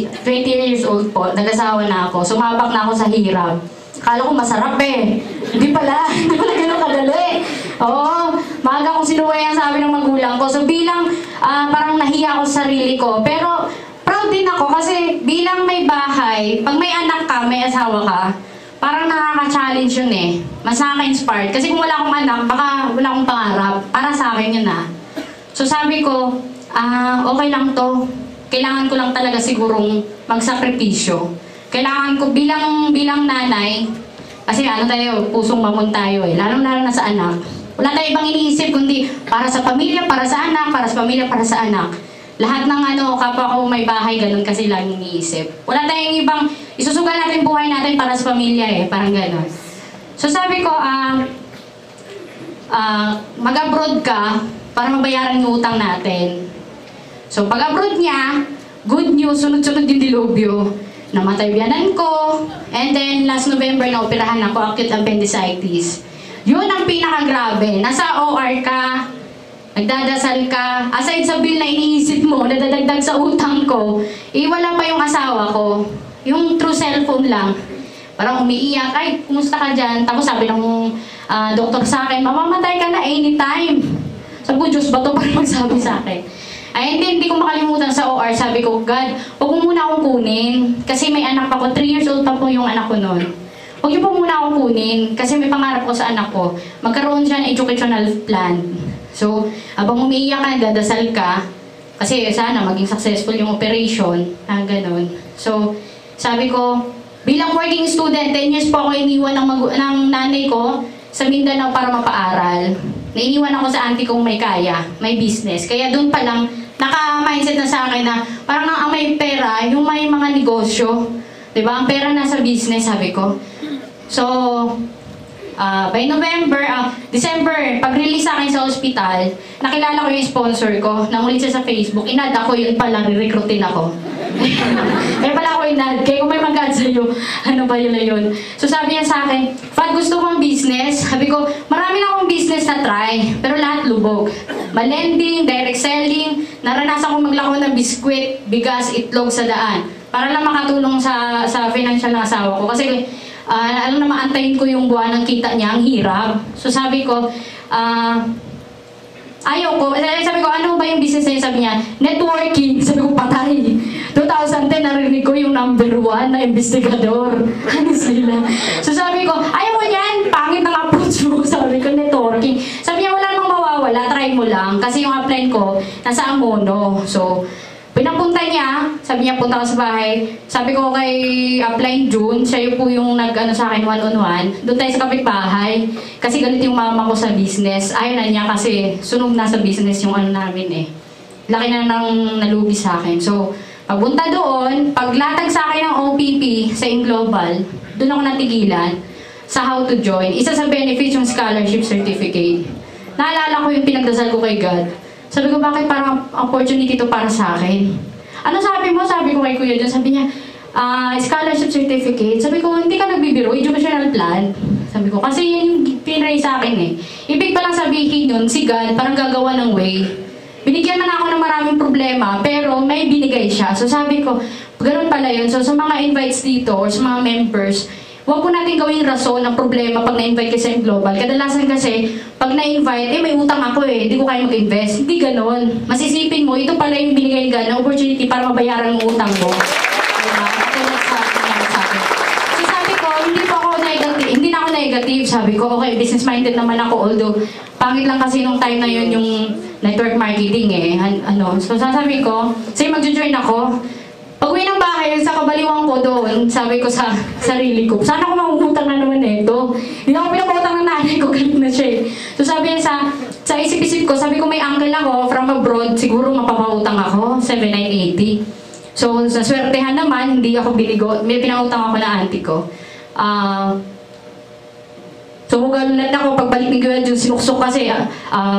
20 years old po, nag-asawa na ako, sumabak na ako sa hirap. Akala ko masarap eh. Hindi pala ganun kadali. Oo, maaga kong sinuway ang sabi ng magulang ko. So bilang parang nahiya ako sa sarili ko. Pero proud din ako kasi bilang may bahay, pag may anak ka, may asawa ka, parang nakaka-challenge yun eh. Mas nakaka-inspired. Kasi kung wala akong anak, baka wala akong pangarap. Para sa akin yun ah. So sabi ko, okay lang to. Kailangan ko lang talaga sigurong magsakripisyo. Kailangan ko bilang nanay, kasi ano tayo, pusong mamon tayo eh, lalong-lalo na sa anak. Wala tayong ibang iniisip kundi para sa pamilya, para sa anak, para sa pamilya, para sa anak. Lahat ng kapwa ko may bahay, ganun kasi lang iniisip. Wala tayong ibang, isusugal natin buhay natin para sa pamilya eh, parang ganun. So sabi ko, mag-abroad ka para mabayaran yung utang natin. So pag-abroad niya, good news, sunod-sunod yung dilubyo. Namatay biyanan ko, and then last November na operahan ako, acute appendicitis. Yun ang pinakagrabe. Nasa OR ka, nagdadasal ka, aside sa bill na iniisip mo, nadadagdag sa utang ko, wala pa yung asawa ko. Yung through cellphone lang. Parang umiiyak, ay, kumusta ka dyan? Tapos sabi ng doktor sa akin, mamamatay ka na anytime. Sabi ko, Diyos ba to? Parang magsabi sa akin. Ay, hindi ko makalimutan sa OR, sabi ko, God, huwag mo muna akong kunin. Kasi may anak pa ko, 3 years old pa po yung anak ko noon. Huwag niyo po muna akong kunin, kasi may pangarap ko sa anak ko. Magkaroon siya ng educational plan. So, habang umiiyak ka, dadasal ka, kasi sana maging successful yung operation, ganun. So, sabi ko, bilang working student, 10 years po ako iniwan ng nanay ko sa Mindanao para mapaaral. Nainiwan ako sa auntie kong may kaya, may business. Kaya doon pa lang, naka-mindset na sa akin na parang ang may pera, yung may mga negosyo. Diba? Ang pera nasa business, sabi ko. So, by December, pag-release sa akin sa ospital, nakilala ko yung sponsor ko. Nangulit siya sa Facebook. Inad ako, yun pala, re-recruitin ako. Kaya pala ako inad. Kaya kung may mag-add sa'yo, ano ba yun? So sabi niya sa akin, Fat, gusto mong business? Sabi ko, marami na akong business na try, pero lahat lubog. Malending, direct selling, naranasan ko maglako ng biskwit, bigas, itlog sa daan. Para lang makatulong sa financial ng asawa ko. Kasi alam na maantayin ko yung buwan ng kita niya, ang hirap. So sabi ko, ayaw ko. Sabi ko, ano ba yung business niya? Sabi niya, networking. Sabi ko, patay. 2010, narinig ko yung number 1 na investigador. Ano sila? So sabi ko, ayaw ko yan. Pangit ng approach mo. Sabi ko, networking. Sabi niya, wala namang mawawala. Try mo lang. Kasi yung upline ko, nasa Amono. So, pinapunta niya, sabi niya, punta ka sa bahay. Sabi ko kay upline June, siya yung po yung nag-ano sa akin one-on-one. Doon tayo sa kapitbahay. Kasi galit yung mama ko sa business. Ayaw na niya kasi sunog na sa business yung ano namin eh. Laki na nang nalugi sa akin. So, pagpunta doon, paglatag sa akin ng OPP sa Global, doon ako natigilan sa how to join. Isa sa benefits yung scholarship certificate. Naalala ko yung pinagdasal ko kay God. Sabi ko, bakit parang opportunity to para sa akin? Ano sabi mo? Sabi ko kay Kuya John, sabi niya, scholarship certificate. Sabi ko, hindi ka nagbibiro, educational plan. Sabi ko, kasi yun yung pinray sa akin eh. Ibig pa lang sabihin yun, si God, parang gagawa ng way. Binigyan man ako ng maraming problema, pero may binigay siya. So sabi ko, ganoon pala yun. So sa mga invites dito, or sa mga members, huwag po natin gawing rason ng problema pag na-invite kasi sa Global. Kadalasan kasi, pag na-invite, may utang ako eh, hindi ko kaya mag-invest. Hindi ganon. Masisipin mo, ito pala yung binigay ng opportunity para mabayaran ng utang mo. Diba? Katulad sa akin. So sabi ko, hindi na ako negative. Sabi ko, okay, business-minded naman ako, although, pangit lang kasi nung time na yun yung network marketing eh. So sasabi ko, say mag-join ako. Pag-uwi ng bahay, sa kabaliwang ko doon, sabi ko sa sarili ko, sana ako mangungutang na naman ito. Hindi ako pinaputang ng nanay ko, galit na siya eh. So sabi niya sa isip-isip ko, sabi ko may uncle ako from abroad, siguro mapapautang ako, 7,980. So sa swertehan naman, hindi ako biligo, may pinautang ako na auntie ko. So hugalulat ako, pagbalik ni Kuya Jun, sinuksok kasi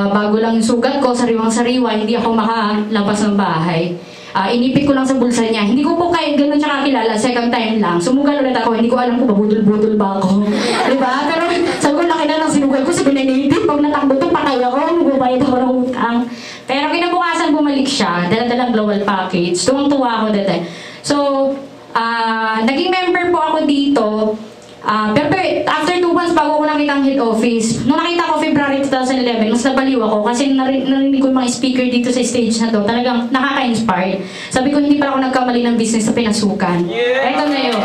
bago lang yung sugat ko, sariwang-sariwa, hindi ako makalabas ng bahay. Inipit ko lang sa bulsa niya. Hindi ko po kahit ganun siya kakilala, second time lang. Sumugal ulit ako, hindi ko alam kung babudol-budol ba ako. Diba? Pero sabi ko, laki na ng sinugal ko, sabi na native, pag natakbo ito, patay ako, magbabayad ako ng utang. Pero kinabukasan bumalik siya, dala-dalang global package. Tuwang-tuwa ako dati. So, naging member po ako dito. Pero after 2 months bago ko nakita ang head office. Nung nakita ko February 2011, mas nabaliw ako kasi narinig ko yung mga speaker dito sa stage na to. Talagang nakaka-inspire. Sabi ko, hindi pa ako nagkamali ng business na pinasukan. Eto na yun.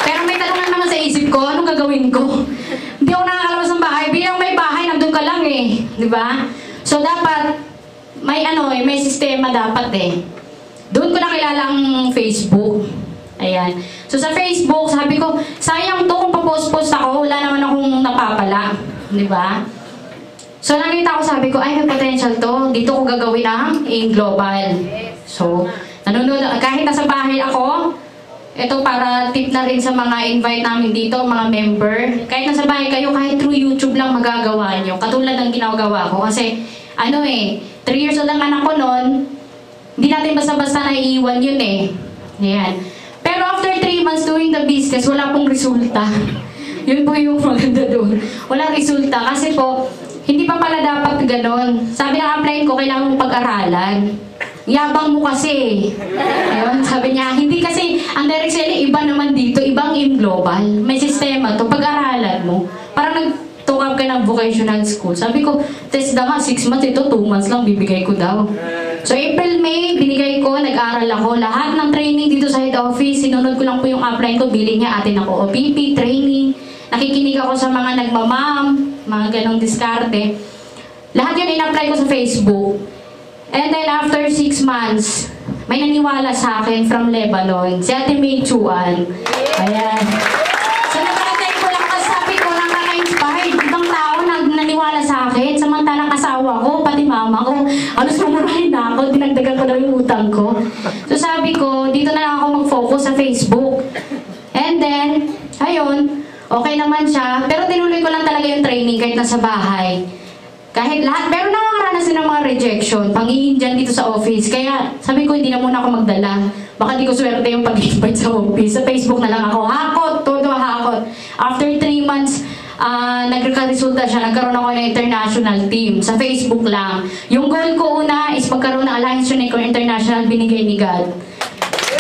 Pero may tanungan naman sa isip ko, anong gagawin ko? Hindi ako nakakalabas ng bahay. Bilang may bahay, nandun ka lang eh. Di ba? So dapat, may sistema dapat eh. Doon ko nakilala ang Facebook. Ayan. So sa Facebook, sabi ko, sayang to kung papost-post ako, wala naman akong napapala. Di ba? So nakita ko, sabi ko, ay may potential to. Dito ko gagawin ang AIM Global. So, nanonood, kahit nasa bahay ako, ito para tip na rin sa mga invite namin dito, mga member. Kahit nasa bahay kayo, kahit through YouTube lang magagawa nyo. Katulad ng ginagawa ko. Kasi, 3 years old ang anak ko noon, hindi natin basta-basta naiiwan yun eh. Ayan. Pero after 3 months doing the business, wala pong resulta. Yun po yung maganda doon. Walang resulta. Kasi po, hindi pa pala dapat ganon. Sabi ng upline ko, kailangan mong pag-aralan. Yabang mo kasi. Ayun, sabi niya, hindi kasi, ang direct selling, iba naman dito, ibang AIM Global. May sistema to, pag-aralan mo. Parang nag-talk up ka ng vocational school. Sabi ko, test na nga, 6 months, ito 2 months lang, bibigay ko daw. So April, May, binigay ko, nag-aral ako. Lahat ng training dito sa head office, sinunod ko lang po yung upline ko, bilhin niya, atin ako OPP, training. Nakikinig ako sa mga nagmamam, mga ganong diskarte. Lahat yun in-apply ko sa Facebook. And then after 6 months, may naniwala sa akin from Lebanon, si Ate May Chuan. Ayan. So nakakatay ko lang kasi sabi ko, nakaka-inspired. Ibang tao naniwala sa akin, samantalang asawa ko, pati mama ko. Alos mamurahin na ako, dinagdagan ko na yung utang ko. So sabi ko, dito na lang ako mag-focus sa Facebook. And then, ayun, okay naman siya. Pero tinuloy ko lang talaga yung training kahit nasa bahay. Kahit lahat, pero nakakaranas din ng mga rejection, pang-i-Indian dito sa office. Kaya sabi ko, hindi na muna ako magdala. Baka di ko swerte yung pag-invite sa office. Sa Facebook na lang ako, hakot, todo hakot. After 3 months, nagkakaresulta siya, nagkaroon ako ng international team. Sa Facebook lang. Yung goal ko una is magkaroon ng Alliance Unico International, binigay ni God.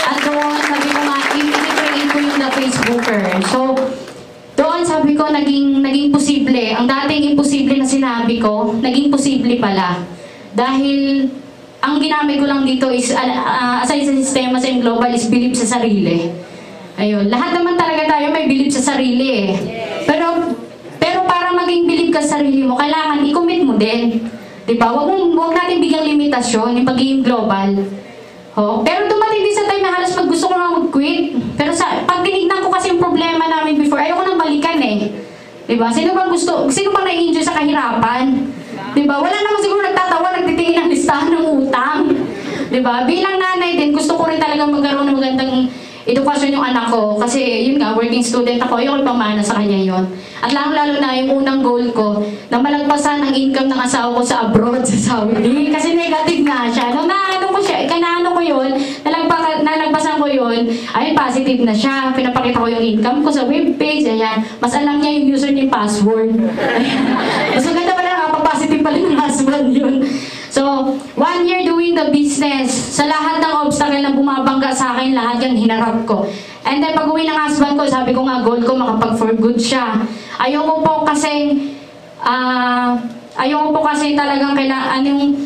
At doon, sabi ko nga, i-train ko yung na Facebooker. So, doon sabi ko, naging posible. Ang dating imposible na sinabi ko, naging posible pala. Dahil, ang ginamit ko lang dito is, aside sa sistema sa AIM Global, is believe sa sarili. Ayun. Lahat naman talaga tayo may believe sa sarili eh. Pero para maging believe ka sa sarili mo, kailangan i-commit mo din. Diba? Huwag natin bigyang limitasyon, yung pag-AIM Global. Pero dumating din sa time na halos gusto ko na mag-quit. Pero pag tinignan ko kasi yung problema namin before, ayoko nang balikan eh. Diba? Sino bang na-enjoy sa kahirapan? Diba? Wala naman siguro nagtatawa, nagtitingin ng listahan ng utang. Diba? Bilang nanay din, gusto ko rin talaga magkaroon ng magandang edukasyon yung anak ko. Kasi yun nga, working student ako, ayoko pamana sa kanya yun. At lalo na yung unang goal ko, na malagpasan ang income ng asawa ko sa abroad, sa Saudi. Kasi negative nga siya. Nung naano ko yun, nalagpasan ko yun, ay positive na siya. Pinapakita ko yung income ko sa webpage, ayan. Mas alam niya yung username password. Mas maganda pala, nakapag-positive pala yung husband yun. So, 1 year doing the business. Sa lahat ng obstacle na bumabangga sa akin, lahat yan hinarap ko. And then, pag uwi ng husband ko, sabi ko nga, goal ko, makapag-for good siya. Ayoko po kasi talagang kailangan yung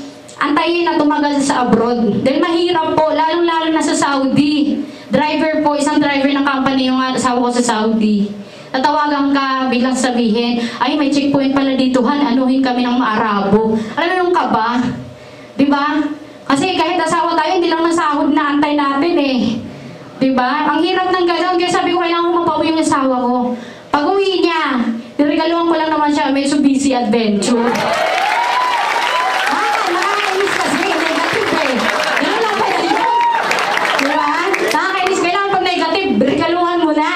antayin na tumagal sa abroad. Dahil mahirap po, lalong-lalo na sa Saudi. Driver po, isang driver ng company yung asawa ko sa Saudi. Tatawagan ka, biglang sabihin, ay may checkpoint pala dito, anuhin kami ng Maarabo. Alam mo yung kaba? Diba? Kasi kahit asawa tayo, hindi lang nasahod na antay natin eh. Diba? Ang hirap ng gano'n, kaya sabi ko, kailangan ko mapawi yung asawa ko. Pag uwi niya, niregaluhan ko lang naman siya, may Mitsubishi Adventure. Nakakainis kasi, negative eh. Ganun lang pala yun. Diba? Nakakainis, kailangan pag negative, regaluhan mo na.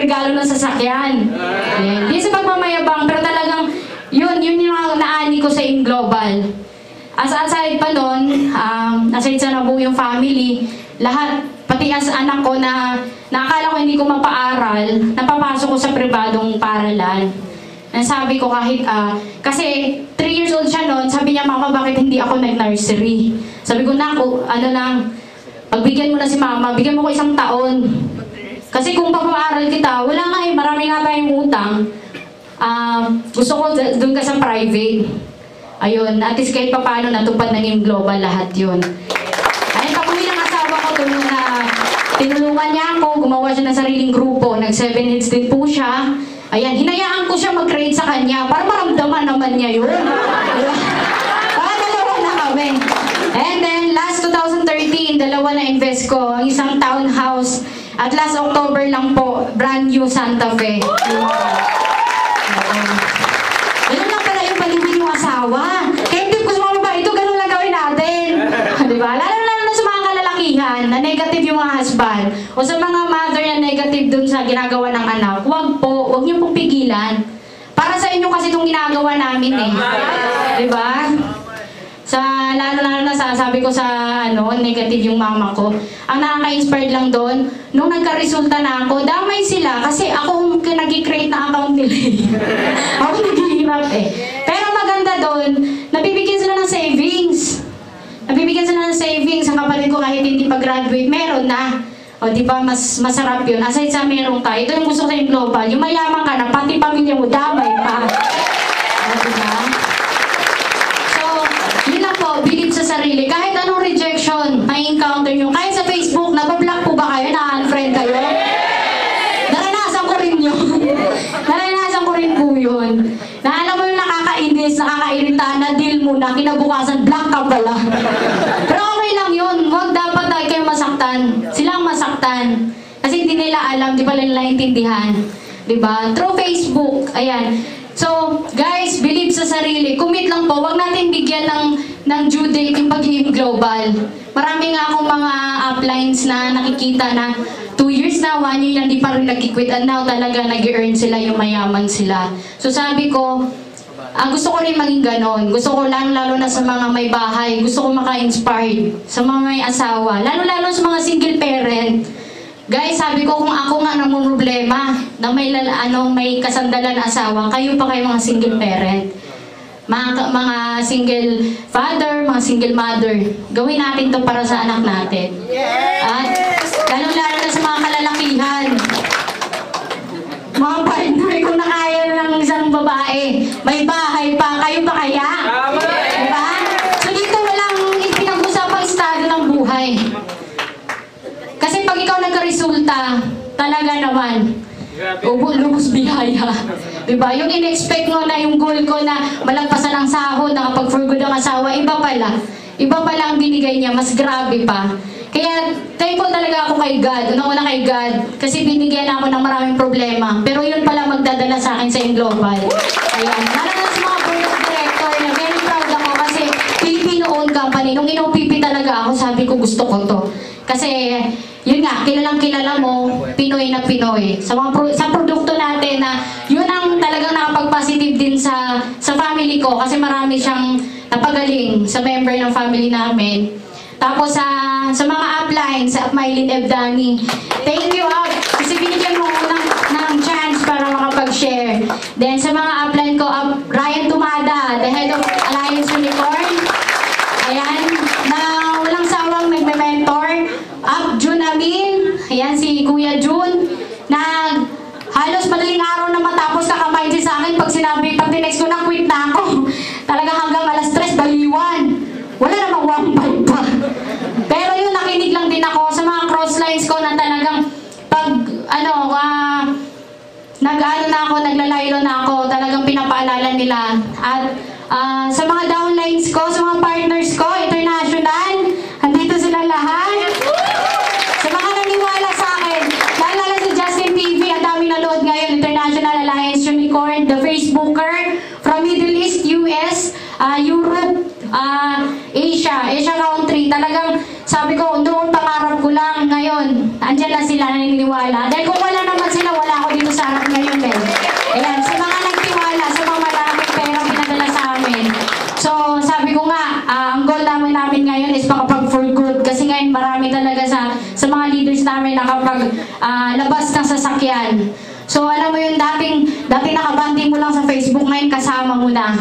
Regalo ng sasakyan. Hindi sa pagmamayabang, pero talagang yun yung naani ko sa AIM Global. Aside pa nun, aside sa nabuo yung family, lahat, pati as anak ko na nakakala ko hindi ko mapaaral, napapasok ko sa pribadong paralan. Sabi ko kahit, kasi 3 years old siya noon, sabi niya, Mama, bakit hindi ako nag-nursery? Sabi ko, Naku, ano lang, pagbigyan mo na si Mama, bigyan mo ko 1 taon. Kasi kung papaaral kita, wala nga eh, marami nga tayong utang. Gusto ko doon ka sa private. Ayun, at least kahit paano natupad naging global lahat yun. Ayun, pag-uwi ng asawa ko doon na tinulungan niya ako, gumawa siya ng sariling grupo, nag-7 Heads din po siya. Ayan, hinayaan ko siya mag-create sa kanya para maramdaman naman niya yun. Para dalawa na kami. And then, last 2013, 2 na invest ko, ang isang townhouse. At last October lang po, brand new Santa Fe. Ganun lang pala yung palibig yung asawa. Kaya tip ko sa mga babae, ito ganun lang gawin natin. Diba? Lalo na sa mga kalalakihan na negative yung mga husband o sa mga mother na negative dun sa ginagawa ng anak, huwag niyo pong pigilan. Para sa inyo kasi itong ginagawa namin eh. Diba? Lalo na sabi ko sa negative yung mama ko. Ang nakaka-inspired lang doon, nung nagka-resulta na ako, damay sila kasi ako nag-create na account nila. Ako naghihirap eh. Pero maganda doon, nabibigyan sila ng savings. Nabibigyan sila ng savings. Ang kapatid ko kahit hindi pa-graduate, meron na. O di ba mas masarap yun. Aside sa meron ka, ito yung gusto ko sa yung global. Yung mayaman ka na, pati pamilya mo, damay pa. O diba? Believe sa sarili. Kahit anong rejection na encounter nyo, kahit sa Facebook, nabablock po ba kayo, na-unfriend kayo? Naranasan ko rin yun. Naranasan ko rin po yun. Na alam mo yung nakakainis, nakakairita, na deal mo na, kinabukasan, block ka pala. Pero okay lang yun. Huwag dapat tayo kayo masaktan. Silang masaktan. Kasi hindi nila alam, di ba nila intindihan. Diba? Through Facebook, ayan. So, guys, believe sa sarili. Commit lang po. Huwag natin bigyan ng due date yung pagiging global. Marami nga akong mga uplines na nakikita na 2 years na, 1 year na di pa rin nag-quit and now talaga nag-earn sila, yung mayaman sila. So sabi ko, gusto ko rin maging ganon. Gusto ko lalo na sa mga may bahay. Gusto ko maka-inspired sa mga may asawa. Lalo sa mga single parent. Guys, sabi ko kung ako nga namang problema na may kasandalan asawa, kayo pa kayo mga single parent. Mga single father, mga single mother. Gawin natin to para sa anak natin. At lalo na sa mga kalalakihan. Mga partner, kung nakaya ng isang babae, may bahay pa, kayo pa kaya? Diba? So dito walang pinag-usapang estado ng buhay. Kasi pag ikaw nagka-resulta, talaga naman, lubos bihaya. Diba? Yung in-expect mo na yung goal ko na malagpasan ang sahod, nakapag-for good ang asawa, iba pala. Iba pala ang binigay niya, mas grabe pa. Kaya thankful talaga ako kay God, unang-una kay God, kasi binigyan ako ng maraming problema. Pero yun pala magdadala sa akin sa global. Ayan. Lalo sa mga board of director na very proud ako kasi Filipino-owned company. Nung in-OPP talaga ako, sabi ko gusto ko to. Kasi yun nga, kilalang-kilala mo, Pinoy na Pinoy. Sa produkto natin na yun ang talagang nakapag-positive din sa family ko kasi marami siyang napagaling sa member ng family namin. Tapos sa mga uplines, sa Mylene Evdani, thank you kasi binigyan mo ng chance para makapag-share. Then sa mga upline ko, Ryan Tumada, the head of Alliance Unicorn. Ayan, na walang sawang nagme-mentor. June Amin, ayan si Kuya June, na halos madaling araw na matapos kakamain sa akin pag tinext ko na quit na ako. Talaga hanggang alas 3, baliwan. Wala namang 1.5 pa. Pero yun, nakinig lang din ako sa mga crosslines ko na talagang pag, naglalaylo na ako, talagang pinapaalala nila. At sa mga downlines ko, sa mga partners ko, international, andito sila lahat. Sa mga naniwala sa akin, lalo sa Justin TV, ang dami nanood ngayon, International Alliance Unicorn, the Facebooker, from Middle East, US, Europe, Asia country. Talagang sabi ko, noong pangarap ko lang, ngayon, andyan na sila naniniwala. Dahil kung wala naman sila, wala ako dito sa harap ngayon eh. Ayan, sa mga nagtiwala, sa mga maraming pera pinadala sa amin. So, sabi ko nga, ang goal namin ngayon is makapag for good. Kasi ngayon marami talaga sa mga leaders namin nakapag labas ng sasakyan. So alam mo yung dating nakabanding mo lang sa Facebook, ngayon kasama mo na.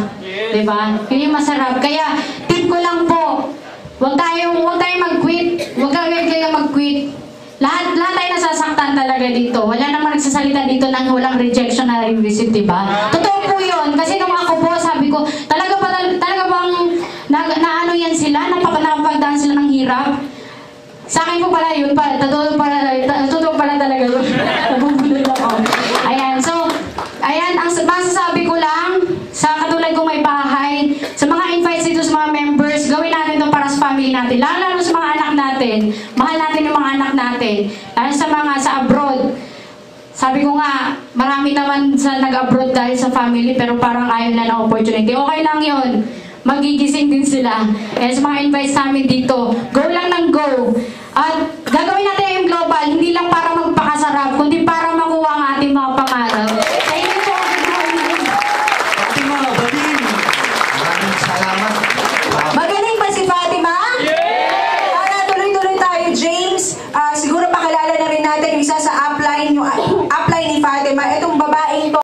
Diba? Yun yung masarap. Kaya tip ko lang po, huwag tayong mag-quit. Huwag kayong mag-quit. Lahat tayo nasasaktan talaga dito. Wala namang nagsasalita dito nang walang rejection na receive, diba? Totoo po yun. Kasi nung ako po, sabi ko, talaga bang ano yan sila? Napagdaan sila ng hirap? Sa akin po pala yun, totoo pala talaga yun. Nabubulol ako. Ayan, so, ayan, ang masasabi ko lang, sa katulad kong may bahay, sa mga invites dito sa mga members, gawin natin ito para sa family natin. Lalo sa mga anak natin. Mahal natin yung mga anak natin. Lalo sa mga sa abroad. Sabi ko nga, marami naman sa nag-abroad dahil sa family, pero parang ayaw na ng opportunity. Okay lang yun. Magigising din sila. Kaya sa mga invites namin dito, go lang ng go. At gagawin natin yung global, hindi lang para magpakasarap, kundi para makuha ang ating mga pangarap. Thank you po. Fatima, Badin. Maraming salamat. Magaling ba si Fatima? Yeah! Para tuloy-tuloy tayo, James. Siguro pakilala na rin natin yung isa sa upline ni Fatima. Ito